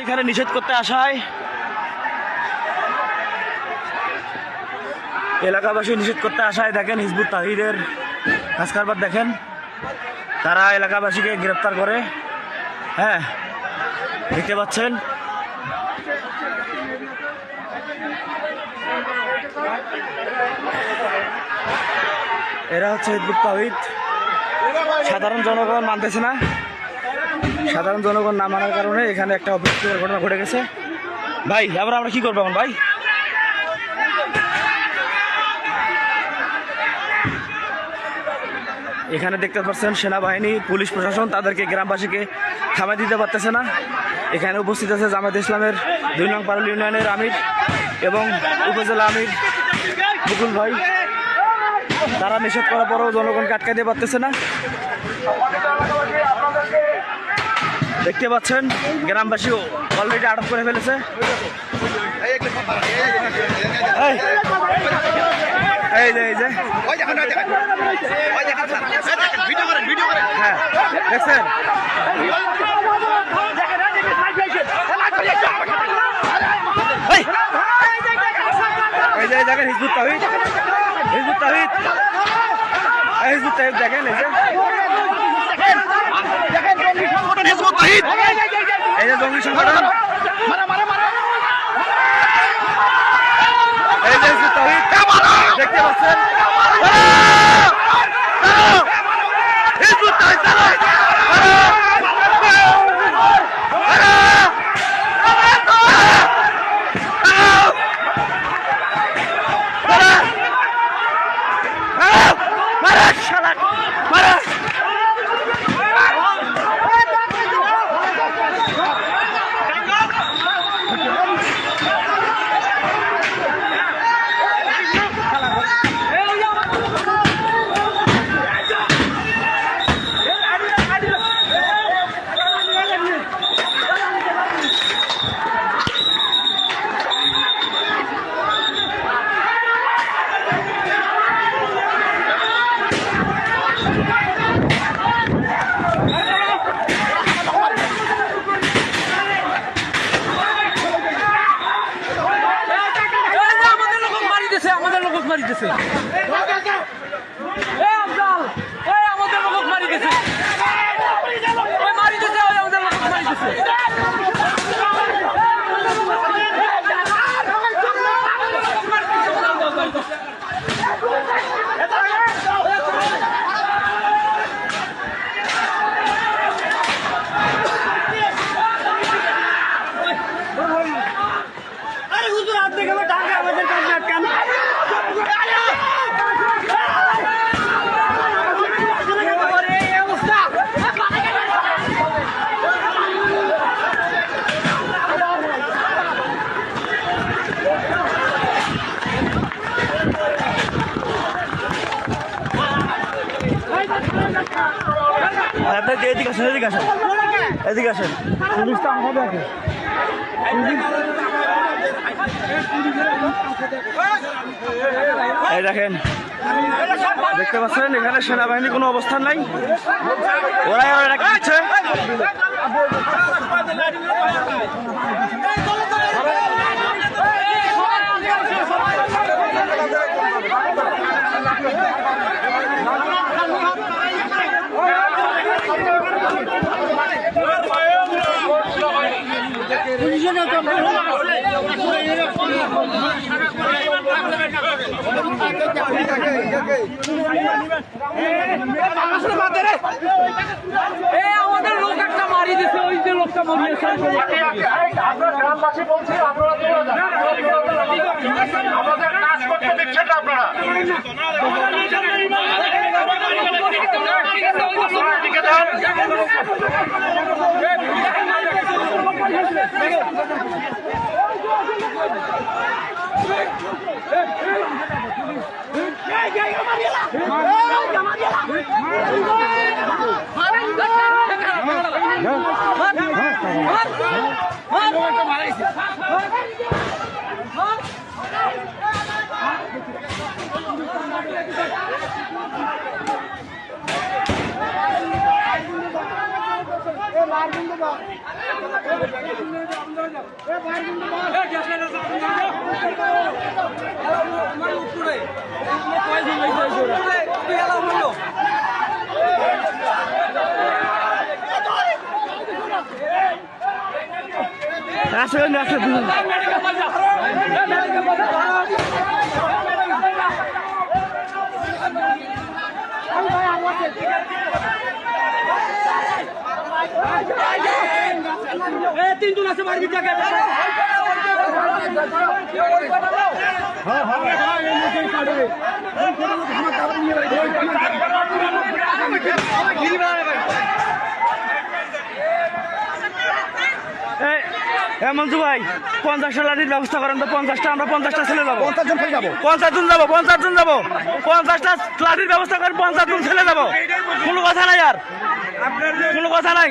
এখানে নিষেধ করতে আসায় এলাকাবাসী নিষেধ করতে আসায় দেখেন হিজবুত তাহিদের কাজ কারবার দেখেন, তারা এলাকাবাসীকে গ্রেপ্তার করে। হ্যাঁ, দেখতে পাচ্ছেন এরা হচ্ছে হিজবুত তাহিদ। সাধারণ জনগণ মানতেছে না, সাধারণ জনগণ না মানার কারণে এখানে একটা অপ্রীতিকর ঘটনা ঘটে গেছে। ভাই এবার আমরা কি করবো এখন ভাই? এখানে দেখতে পাচ্ছেন সেনাবাহিনী, পুলিশ প্রশাসন তাদেরকে গ্রামবাসীকে থামাই দিতে পারতেছে না। এখানে উপস্থিত আছে জামায়াতে ইসলামের 2 নং পারুল ইউনিয়নের আমির এবং উপজেলা আমির মুকুল ভাই। তারা নিষেধ করার পরেও জনগণকে আটকে দিতে পারতেছে না। দেখতে পাচ্ছেন গ্রামবাসীও অলরেডি আটক করে ফেলেছে। এই যে হ্যাঁ দেখছেন, এই যে দেখেন হিজবুত তাহিদ, হিজবুত তাহিদ, হিজবুত তাহিদ দেখেন, এই যে এই যে জঙ্গি সংগঠন, এই যে হিজবুত তাহিদ দেখতে পাচ্ছেন। আমাদের লোক মারি দিছে, আমাদের লোক মারি দিছে, মারি দিছে, আমাদের লোক মারি দিছে। আরে হুজুর আপনি কেন টাকা আমাদের কাছে আটকান? এদিকে আসেন, এদিকে আসেন, এদিকে আসেন। পুলিশটা আমাদের আছে। এই দেখেন, দেখতে পাচ্ছেন এখানে সেনাবাহিনী কোনো অবস্থান নাই, ওরাই ওরা দিচ্ছে। আমাদের লোক একটা মারি দিচ্ছে, ওই যে লোকটা মরিয়েছে। গ্রামবাসী বলছি আমাদের কাজ করতে দিচ্ছেন না আপনারা। মার তিনজন আছে মারবি টাকা মঞ্জু ভাই 50টা লাঠির ব্যবস্থা করেন তো 50টা আমরা 50টা ছেলে যাবো 50 জন যাবো 50 জন যাবো 50 জন যাবো 50টা লাঠির ব্যবস্থা করেন 50 জন ছেলে যাবো কোনো কথা নাই আর কোনো কথা নাই